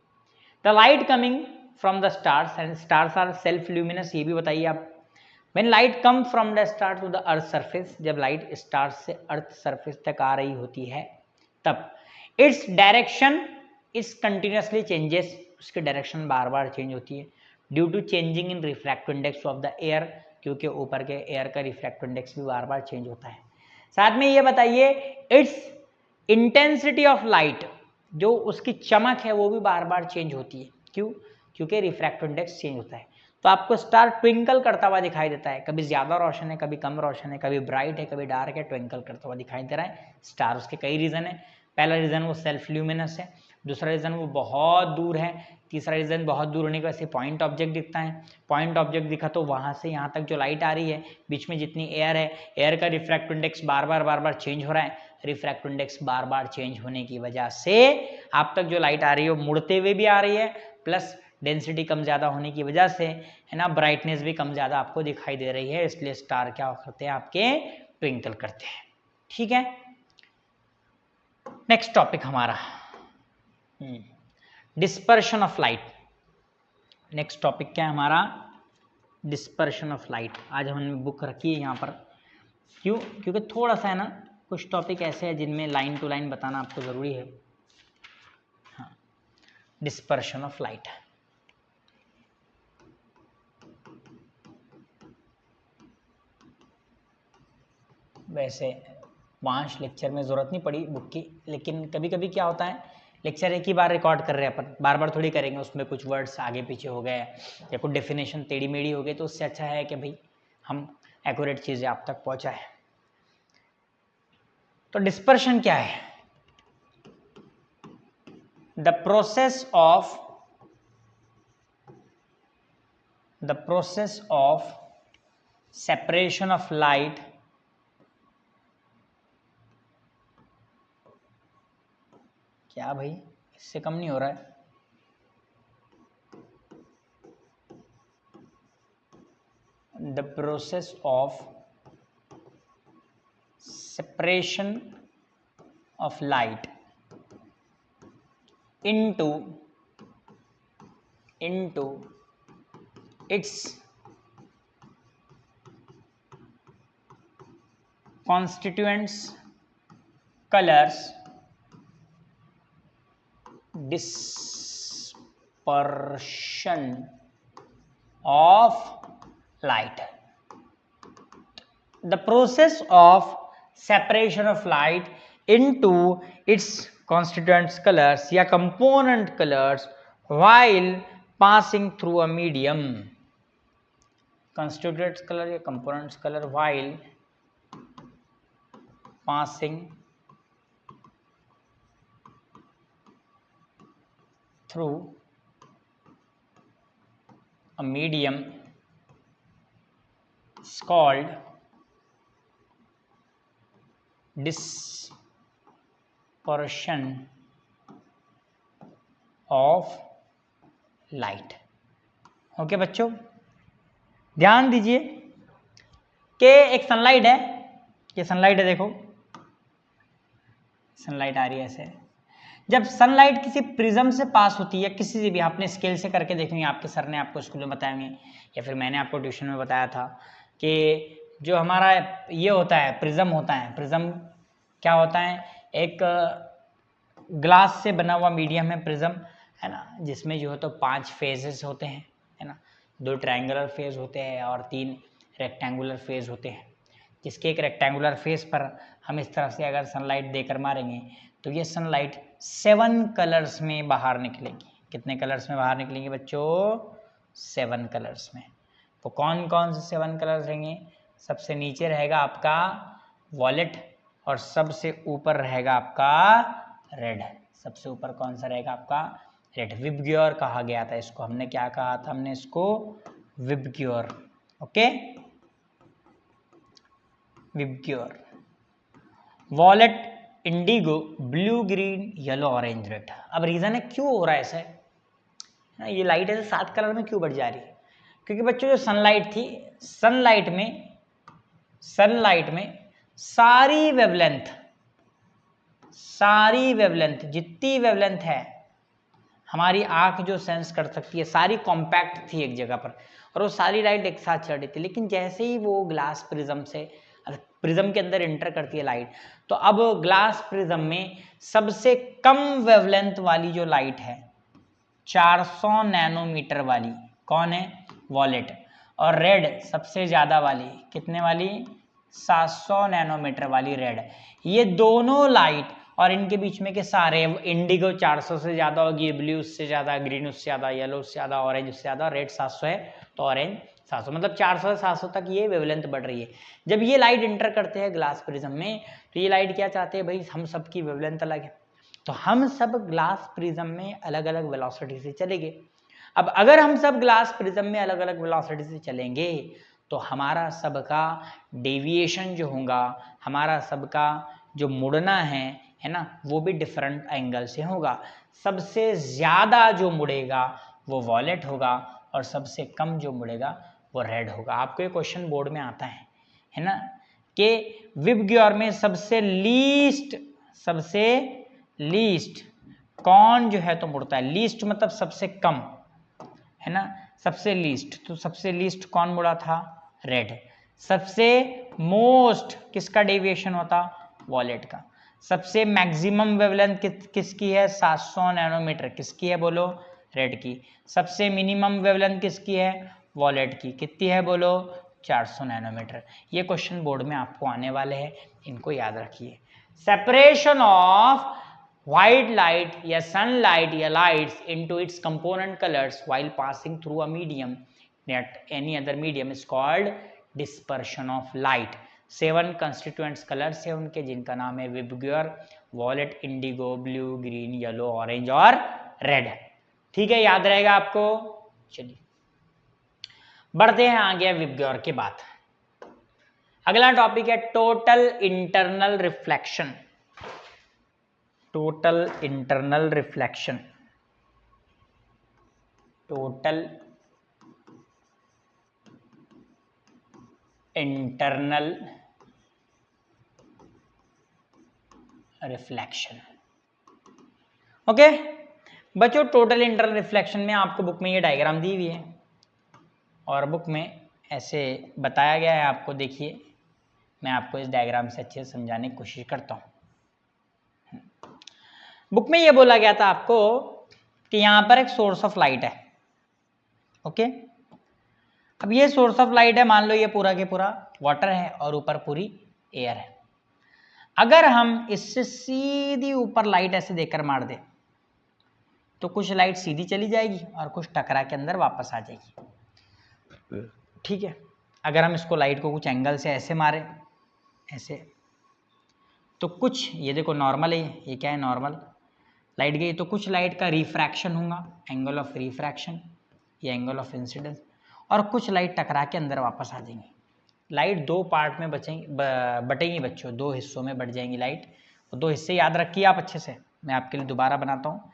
The light coming from the stars, and stars are self luminous, ये भी बताइए आप। When light come from the star to the earth surface, जब लाइट स्टार से अर्थ सरफेस तक आ रही होती है तब its direction is continuously changes, उसकी डायरेक्शन बार बार चेंज होती है due to changing in refractive index of the air, क्योंकि ऊपर के एयर का रिफ्रैक्टिव इंडेक्स भी बार बार चेंज होता है। साथ में ये बताइए इट्स इंटेंसिटी ऑफ लाइट, जो उसकी चमक है वो भी बार बार चेंज होती है। क्यों? क्योंकि रिफ्रैक्टिव इंडेक्स चेंज होता है। तो आपको स्टार ट्विंकल करता हुआ दिखाई देता है, कभी ज़्यादा रोशन है, कभी कम रोशन है, कभी ब्राइट है, कभी डार्क है, ट्विंकल करता हुआ दिखाई दे रहा है स्टार। उसके कई रीज़न है। पहला रीज़न वो सेल्फ ल्यूमिनस है, दूसरा रीज़न वो बहुत दूर है, तीसरा रीज़न बहुत दूर होने की वजह से पॉइंट ऑब्जेक्ट दिखता है। पॉइंट ऑब्जेक्ट दिखा तो वहाँ से यहाँ तक जो लाइट आ रही है, बीच में जितनी एयर है, एयर का रिफ्रैक्टिव इंडेक्स बार बार चेंज हो रहा है। रिफ्रैक्टिव इंडेक्स बार बार चेंज होने की वजह से आप तक जो लाइट आ रही है वो मुड़ते हुए भी आ रही है, प्लस डेंसिटी कम ज़्यादा होने की वजह से, है ना, ब्राइटनेस भी कम ज़्यादा आपको दिखाई दे रही है, इसलिए स्टार क्या करते हैं आपके ट्विंकल करते हैं। ठीक है, नेक्स्ट टॉपिक हमारा dispersion of light. Next topic क्या है हमारा? Dispersion of light. आज हमने बुक रखी है यहाँ पर, क्यों? क्योंकि थोड़ा सा है ना, कुछ टॉपिक ऐसे हैं जिनमें लाइन टू लाइन बताना आपको ज़रूरी है। हाँ, डिस्पर्शन ऑफ लाइट। वैसे 5 लेक्चर में ज़रूरत नहीं पड़ी बुक की, लेकिन कभी कभी क्या होता है, लेक्चर एक ही बार रिकॉर्ड कर रहे हैं अपन, बार बार थोड़ी करेंगे, उसमें कुछ वर्ड्स आगे पीछे हो गए या कुछ डेफिनेशन टेढ़ी मेढ़ी हो गई, तो उससे अच्छा है कि भाई हम एक्यूरेट चीज़ें आप तक पहुँचाएं। तो डिस्पर्शन क्या है? The process of separation of light क्या भाई, इससे कम नहीं हो रहा है। The process of separation of light into its constituents, colors, dispersion of light. The process of separation of light into its constituents colors या component colors while passing through a medium. Constituents color या components color while passing through a medium is called dispersion of light. Okay बच्चों, ध्यान दीजिए कि एक sunlight है, ये sunlight है, देखो सनलाइट आ रही है ऐसे। जब सनलाइट किसी प्रिज्म से पास होती है, किसी से भी, आपने स्केल से करके देखेंगे, आपके सर ने आपको स्कूल में बताएंगे या फिर मैंने आपको ट्यूशन में बताया था कि जो हमारा ये होता है प्रिज्म होता है, प्रिज्म क्या होता है, एक ग्लास से बना हुआ मीडियम है प्रिज्म, है ना, जिसमें जो है तो 5 फेजेस होते हैं, है ना, 2 ट्रायंगुलर फेज होते हैं और 3 रेक्टेंगुलर फेज होते हैं। जिसके एक रेक्टेंगुलर फेस पर हम इस तरफ से अगर सनलाइट देकर मारेंगे तो ये सनलाइट 7 कलर्स में बाहर निकलेगी। कितने कलर्स में बाहर निकलेंगे बच्चों? 7 कलर्स में। तो कौन कौन से 7 कलर्स रहेंगे? सबसे नीचे रहेगा आपका वॉलेट और सबसे ऊपर रहेगा आपका रेड। सबसे ऊपर कौन सा रहेगा आपका? रेड। विबग्योर कहा गया था इसको, हमने क्या कहा था? हमने इसको VIBGYOR. Okay, VIBGYOR. Wallet, Indigo, blue, green, yellow, orange, red. अब रीजन है क्यों हो रहा है ऐसा, ये लाइट ऐसे 7 कलर में क्यों बढ़ जा रही है? क्योंकि बच्चों जो सनलाइट थी, सनलाइट में सारी वेवलेंथ सारी वेवलेंथ, जितनी वेवलेंथ है हमारी आंख जो सेंस कर सकती है, सारी कॉम्पैक्ट थी एक जगह पर और वो सारी लाइट एक साथ चढ़ रही थी। लेकिन जैसे ही वो ग्लास प्रिज्म से, प्रिज्म के अंदर एंटर करती है लाइट, तो अब ग्लास प्रिज्म में सबसे कम वेवलेंथ वाली जो लाइट है 400 नैनोमीटर वाली, कौन है? वॉलेट। और रेड सबसे ज्यादा वाली, कितने वाली? 700 नैनोमीटर वाली रेड। ये दोनों लाइट और इनके बीच में के सारे, इंडिगो 400 से ज्यादा होगी, ब्लू उससे ज्यादा, ग्रीन उससे ज्यादा, येलो उससे ज्यादा, ऑरेंज उससे ज्यादा, रेड 700 है तो ऑरेंज 700, मतलब 400 से 700 तक ये वेवलेंथ बढ़ रही है। जब ये लाइट इंटर करते हैं ग्लास प्रिज्म में, तो ये लाइट क्या चाहते हैं भाई, हम सबकी वेवलेंथ अलग है, तो हम सब ग्लास प्रिज्म में अलग अलग वेलोसिटी से चलेंगे। अब अगर हम सब ग्लास प्रिज्म में अलग अलग वेलोसिटी से चलेंगे तो हमारा सबका डेविएशन जो होगा, हमारा सबका जो मुड़ना है ना, वो भी डिफरेंट एंगल से होगा। सबसे ज्यादा जो मुड़ेगा वो वॉलेट होगा और सबसे कम जो मुड़ेगा वो रेड होगा। आपको ये क्वेश्चन बोर्ड में आता है ना, कि विबग्योर में सबसे लीस्ट कौन जो है तो मुड़ता है। लीस्ट मतलब सबसे कम, है ना, सबसे लीस्ट, तो सबसे लीस्ट कौन मुड़ा था? रेड। सबसे मोस्ट किसका डेविएशन होता? वॉलेट का। सबसे मैक्सिमम वेवलेंथ किसकी है? 700 नैनोमीटर। किसकी है बोलो? रेड की। सबसे मिनिमम वेवलेंथ किसकी है? वॉलेट की। कितनी है बोलो? 400 नैनोमीटर। ये क्वेश्चन बोर्ड में आपको आने वाले हैं, इनको याद रखिए। सेपरेशन ऑफ white light या sunlight या lights into its component colors while passing through a medium that any other medium is called dispersion of light। 7 constituents colors है उनके, जिनका नाम है VIBGYOR, wallet, Indigo, blue, green, yellow, orange और red. ठीक है, याद रहेगा आपको। चलिए बढ़ते हैं आगे विबग्योर के बाद। अगला टॉपिक है total internal reflection. Total internal reflection, total internal reflection. Okay बच्चों, टोटल इंटरनल रिफ्लेक्शन में आपको बुक में ये डायग्राम दी हुई है और बुक में ऐसे बताया गया है आपको। देखिए मैं आपको इस डायग्राम से अच्छे से समझाने की कोशिश करता हूँ। बुक में ये बोला गया था आपको कि यहाँ पर एक सोर्स ऑफ लाइट है। ओके, अब ये सोर्स ऑफ लाइट है, मान लो ये पूरा के पूरा वाटर है और ऊपर पूरी एयर है। अगर हम इससे सीधी ऊपर लाइट ऐसे देकर मार दे तो कुछ लाइट सीधी चली जाएगी और कुछ टकरा के अंदर वापस आ जाएगी। ठीक है, अगर हम इसको लाइट को कुछ एंगल से ऐसे मारे, ऐसे, तो कुछ, ये देखो नॉर्मल है, ये क्या है? नॉर्मल लाइट गई, तो कुछ लाइट का रिफ्रैक्शन होगा, एंगल ऑफ रिफ्रैक्शन या एंगल ऑफ इंसिडेंस, और कुछ लाइट टकरा के अंदर वापस आ जाएंगी। लाइट दो पार्ट में बटेंगी बच्चों, दो हिस्सों में बट जाएंगी लाइट। और दो हिस्से याद रखिए आप अच्छे से, मैं आपके लिए दोबारा बनाता हूँ।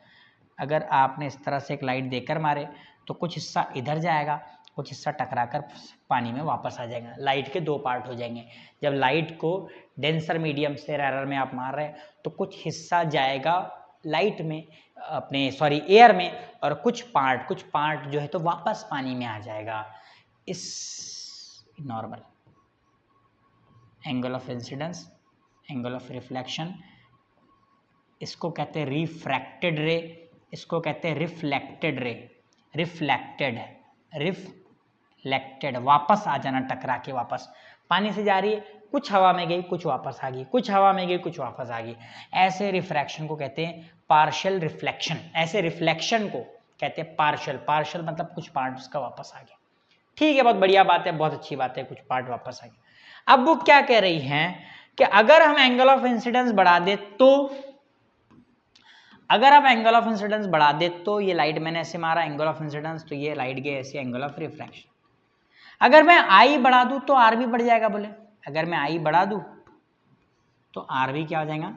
अगर आपने इस तरह से एक लाइट देकर मारे तो कुछ हिस्सा इधर जाएगा, कुछ हिस्सा टकरा कर पानी में वापस आ जाएगा। लाइट के दो पार्ट हो जाएंगे। जब लाइट को डेंसर मीडियम से रेयर में आप मार रहे हैं तो कुछ हिस्सा जाएगा लाइट में, अपने सॉरी एयर में, और कुछ पार्ट जो है तो वापस पानी में आ जाएगा। इस normal angle of incidence, angle of reflection, इसको कहते हैं रिफ्रैक्टेड रे, इसको कहते हैं रिफ्लेक्टेड रे। रिफ्लेक्टेड वापस आ जाना, टकरा के वापस पानी से जा रही है, कुछ हवा में गई, कुछ वापस आ गई, कुछ हवा में गई, कुछ वापस आ गई। ऐसे रिफ्रैक्शन को कहते हैं पार्शियल रिफ्लेक्शन। ऐसे रिफ्लेक्शन को कहते हैं पार्शियल मतलब कुछ पार्ट उसका वापस आ गया। ठीक है, बहुत बढ़िया बात है, बहुत अच्छी बात है, कुछ पार्ट वापस आ गया। अब वो क्या कह रही हैं कि अगर हम एंगल ऑफ इंसिडेंस बढ़ा दे तो, अगर आप एंगल ऑफ इंसिडेंस बढ़ा दे तो, ये लाइट मैंने ऐसे मारा एंगल ऑफ इंसिडेंस, तो ये लाइट गई ऐसे एंगल ऑफ रिफ्रैक्शन। अगर मैं आई बढ़ा दूं तो आर भी बढ़ जाएगा। बोले अगर मैं आई बढ़ा दूं तो आर भी क्या हो जाएगा?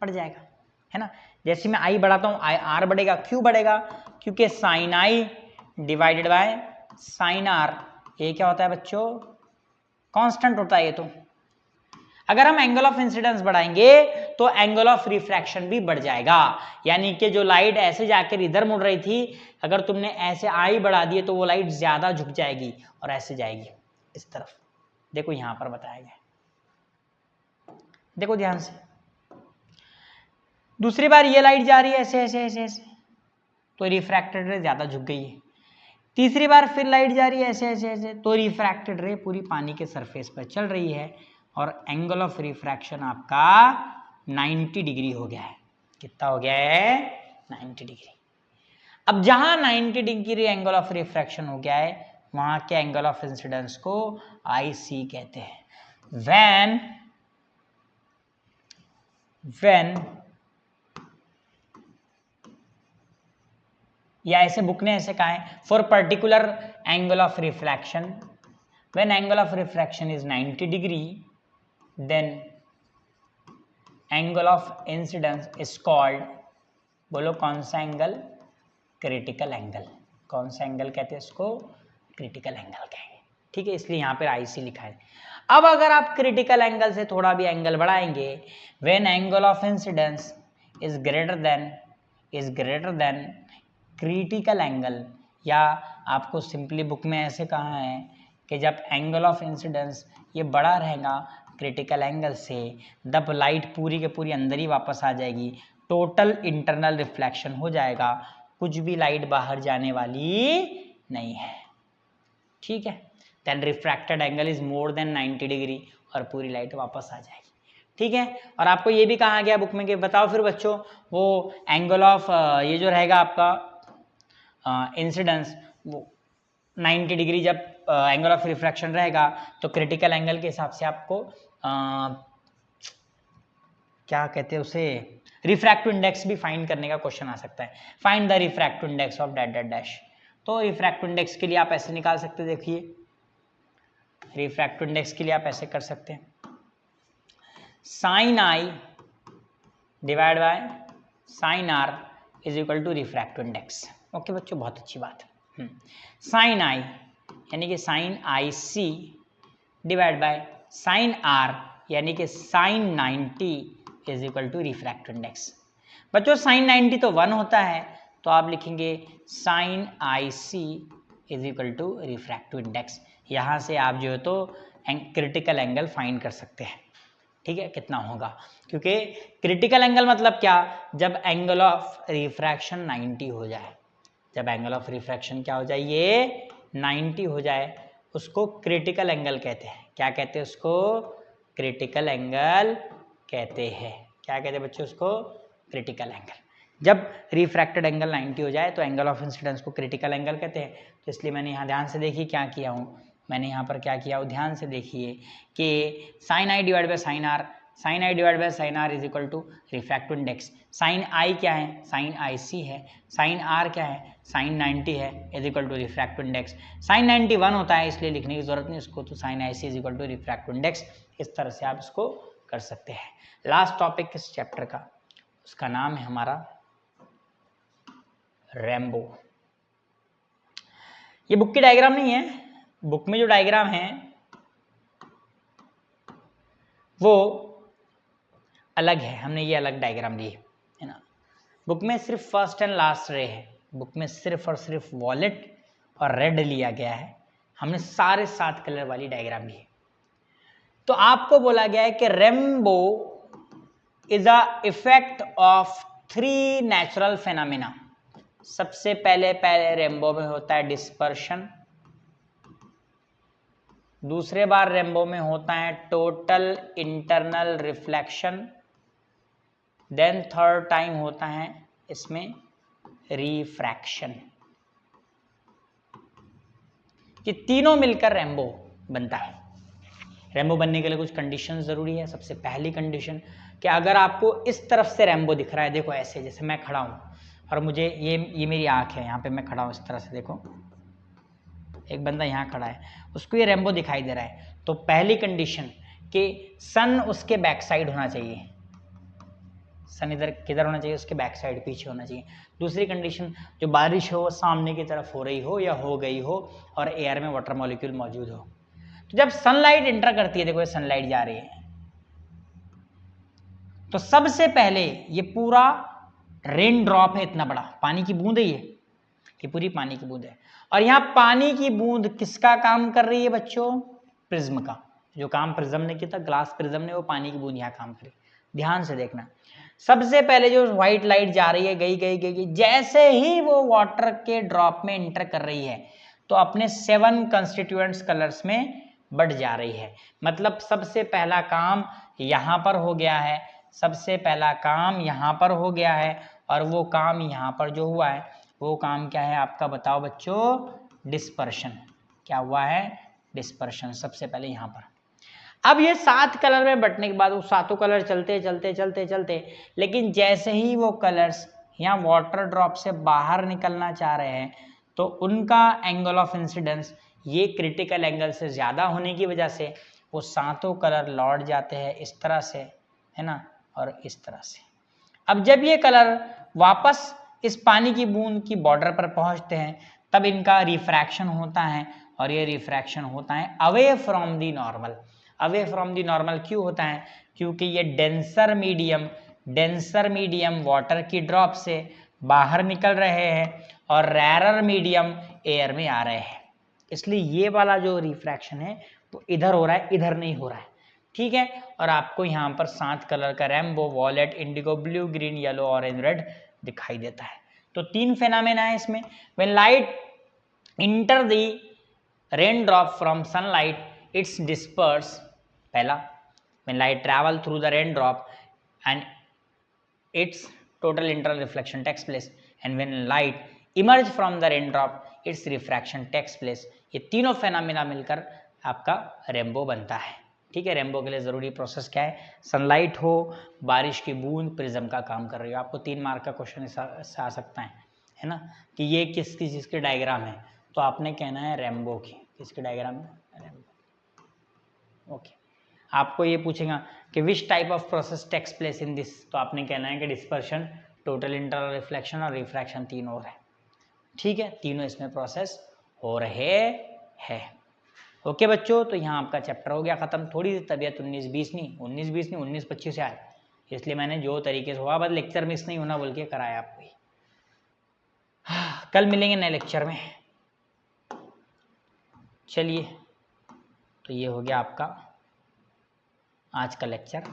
बढ़ जाएगा, है ना। जैसे मैं आई बढ़ाता हूं आर बढ़ेगा। क्यों बढ़ेगा? क्योंकि sine I divided by sine R, ये क्या होता है बच्चों? कांस्टेंट होता है ये तो। अगर हम एंगल ऑफ इंसिडेंस बढ़ाएंगे तो एंगल ऑफ रिफ्रैक्शन भी बढ़ जाएगा, यानी कि जो लाइट ऐसे जाकर इधर मुड़ रही थी, अगर तुमने ऐसे आई बढ़ा दिए तो वो लाइट ज्यादा झुक जाएगी और ऐसे जाएगी इस तरफ। देखो यहां पर बताया गया, देखो ध्यान से। दूसरी बार ये लाइट जा रही है ऐसे ऐसे ऐसे ऐसे, तो रिफ्रैक्टेड रे ज्यादा झुक गई है। तीसरी बार फिर लाइट जा रही है ऐसे ऐसे ऐसे, तो रिफ्रैक्टेड रे पूरी पानी के सरफेस पर चल रही है और एंगल ऑफ रिफ्रैक्शन आपका 90 डिग्री हो गया है। कितना हो गया है? 90 डिग्री। अब जहां 90 डिग्री एंगल ऑफ रिफ्रैक्शन हो गया है, वहां के एंगल ऑफ इंसिडेंस को IC कहते हैं। when या ऐसे बुक ने ऐसे कहा है, for particular angle of refraction, when angle of refraction is 90 degree, then angle of incidence is called, बोलो कौन सा एंगल? Critical angle. कौन सा एंगल कहते हैं इसको? क्रिटिकल एंगल कहेंगे। ठीक है, इसलिए यहाँ पर IC लिखा है। अब अगर आप क्रिटिकल एंगल से थोड़ा भी एंगल बढ़ाएंगे, when angle of incidence is greater than critical angle, या आपको सिंपली बुक में ऐसे कहा है कि जब एंगल ऑफ इंसिडेंस ये बड़ा रहेगा क्रिटिकल एंगल से, तब लाइट पूरी के पूरी अंदर ही वापस आ जाएगी, टोटल इंटरनल रिफ्लेक्शन हो जाएगा, कुछ भी लाइट बाहर जाने वाली नहीं है। ठीक है, then refracted angle is more than 90 degree और पूरी लाइट वापस आ जाएगी। ठीक है, और आपको ये भी कहा गया बुक में कि बताओ फिर बच्चों, वो एंगल ऑफ ये जो रहेगा आपका इंसिडेंस, वो 90 डिग्री जब एंगल ऑफ रिफ्रैक्शन रहेगा, तो क्रिटिकल एंगल के हिसाब से आपको क्या कहते हैं उसे, रिफ्रैक्टिव इंडेक्स भी फाइंड करने का क्वेश्चन आ सकता है। Find the refractive index of that that dash. तो रिफ्रैक्टिव इंडेक्स के लिए आप ऐसे निकाल सकते हैं, देखिए रिफ्रैक्टिव इंडेक्स के लिए आप ऐसे कर सकते हैं, sine I divide by sine R is equal to refractive index. Okay बच्चों, बहुत अच्छी बात है। साइन I यानी कि sine IC divide by sine R यानी कि sine 90 is equal to refractive index. बच्चों साइन 90 तो 1 होता है, तो आप लिखेंगे sine IC is equal to refractive index. यहाँ से आप जो है तो क्रिटिकल एंगल फाइंड कर सकते हैं। ठीक है, कितना होगा, क्योंकि क्रिटिकल एंगल मतलब क्या, जब एंगल ऑफ रिफ्रैक्शन 90 हो जाए, जब एंगल ऑफ रिफ्रैक्शन क्या हो जाए, ये 90 हो जाए, उसको क्रिटिकल एंगल कहते हैं। क्या कहते हैं उसको? क्रिटिकल एंगल कहते हैं। क्या कहते हैं बच्चों उसको? Critical angle. जब रिफ्रैक्टेड एंगल 90 हो जाए तो एंगल ऑफ इंसिडेंस को क्रिटिकल एंगल कहते हैं। तो इसलिए मैंने यहाँ ध्यान से देखिए क्या किया हूँ, मैंने यहाँ पर क्या किया हूँ, ध्यान से देखिए कि sine I divide by sine R, sine I divide by sine R is equal to refractive index. Sine I क्या है? साइन IC है। साइन R क्या है? साइन 90 है, is equal to refractive index. Sine 90 1 होता है, इसलिए लिखने की जरूरत नहीं इसको, तो sine IC is equal to refractive index. इस तरह से आप इसको कर सकते हैं। लास्ट टॉपिक इस चैप्टर का, उसका नाम है हमारा रेम्बो। ये बुक की डायग्राम नहीं है, बुक में जो डायग्राम है वो अलग है, हमने ये अलग डायग्राम ली है ना। बुक में सिर्फ फर्स्ट एंड लास्ट रे है, बुक में सिर्फ और सिर्फ वॉलेट और रेड लिया गया है, हमने सारे 7 कलर वाली डायग्राम ली है। तो आपको बोला गया है कि rainbow is a effect of 3 natural phenomena. सबसे पहले रेम्बो में होता है डिस्पर्शन, दूसरे बार रेम्बो में होता है total internal reflection, then third time होता है इसमें रिफ्रैक्शन। ये तीनों मिलकर रेम्बो बनता है। रेम्बो बनने के लिए कुछ कंडीशन जरूरी है। सबसे पहली कंडीशन कि अगर आपको इस तरफ से रेम्बो दिख रहा है, देखो ऐसे, जैसे मैं खड़ा हूं और मुझे ये मेरी आंख है, यहाँ पे मैं खड़ा हूं इस तरह से, देखो एक बंदा यहाँ खड़ा है, उसको ये रेम्बो दिखाई दे रहा है, तो पहली कंडीशन कि सन उसके बैक साइड होना चाहिए, सन इधर किधर होना चाहिए, उसके बैक साइड पीछे होना चाहिए। दूसरी कंडीशन, जो बारिश हो वो सामने की तरफ हो रही हो या हो गई हो और एयर में वाटर मॉलिक्यूल मौजूद हो। तो जब सनलाइट इंटर करती है, देखो ये सनलाइट जा रही है, तो सबसे पहले ये पूरा रेन ड्रॉप है, इतना बड़ा पानी की बूंद है, ये पूरी पानी की बूंद है। और यहाँ पानी की बूंद किसका काम कर रही है बच्चों? प्रिज्म का। जो काम प्रिज्म ने किया था, ग्लास प्रिज्म ने, वो पानी की बूंद यहाँ काम करी। ध्यान से देखना, सबसे पहले जो व्हाइट लाइट जा रही है, गई, जैसे ही वो वाटर के ड्रॉप में इंटर कर रही है तो अपने 7 कंस्टिट्यूएंट्स कलर्स में बढ़ जा रही है। मतलब सबसे पहला काम यहाँ पर हो गया है, सबसे पहला काम यहाँ पर हो गया है, और वो काम यहाँ पर जो हुआ है वो काम क्या है आपका? बताओ बच्चों, डिस्पर्शन। क्या हुआ है? डिस्पर्शन। सबसे पहले यहाँ पर। अब ये 7 कलर में बंटने के बाद वो सातों कलर चलते, लेकिन जैसे ही वो कलर्स यहाँ वाटर ड्रॉप से बाहर निकलना चाह रहे हैं तो उनका एंगल ऑफ इंसिडेंस ये क्रिटिकल एंगल से ज़्यादा होने की वजह से वो सातों कलर लौट जाते हैं इस तरह से, है ना, और इस तरह से। अब जब ये कलर वापस इस पानी की बूंद की बॉर्डर पर पहुंचते हैं तब इनका रिफ्रैक्शन होता है, और ये रिफ्रैक्शन होता है away from the normal. Away from the normal क्यों होता है? क्योंकि ये डेंसर मीडियम वाटर की ड्रॉप से बाहर निकल रहे हैं और रैरर मीडियम एयर में आ रहे हैं, इसलिए ये वाला जो रिफ्रैक्शन है वो इधर हो रहा है, इधर नहीं हो रहा है। ठीक है, और आपको यहाँ पर 7 कलर का rainbow, violet, indigo, blue, green, yellow, orange, red दिखाई देता है। तो 3 फेनोमेना है इसमें। When light enter the rain drop from sunlight its disperse, पहला, when light travel through the raindrop and its total internal reflection takes place, and when light emerge from the raindrop its refraction takes place। ये तीनों phenomena मिलकर आपका rainbow बनता है। ठीक है, rainbow के लिए ज़रूरी प्रोसेस क्या है? सनलाइट हो, बारिश की बूंद, प्रिज्म का काम कर रही हो। आपको 3 मार्क का क्वेश्चन आ सकता है ना, कि ये किसकी चीज़ की डायग्राम है, तो आपने कहना है रेनबो की। किसकी डायग्राम है? रेनबो। ओके, आपको ये पूछेगा कि which type of process takes place in this, तो आपने कहना है कि डिस्पर्शन, टोटल इंटरनल रिफ्लेक्शन और रिफ्रैक्शन, 3 और है। ठीक है, तीनों इसमें प्रोसेस हो रहे हैं। ओके बच्चों, तो यहाँ आपका चैप्टर हो गया खत्म। थोड़ी सी तबीयत 19-20 नहीं 19-25 से आए, इसलिए मैंने जो तरीके से हुआ, बस लेक्चर मिस नहीं होना बोल के कराया आपको ही। कल मिलेंगे नए लेक्चर में। चलिए, तो ये हो गया आपका आज का लेक्चर।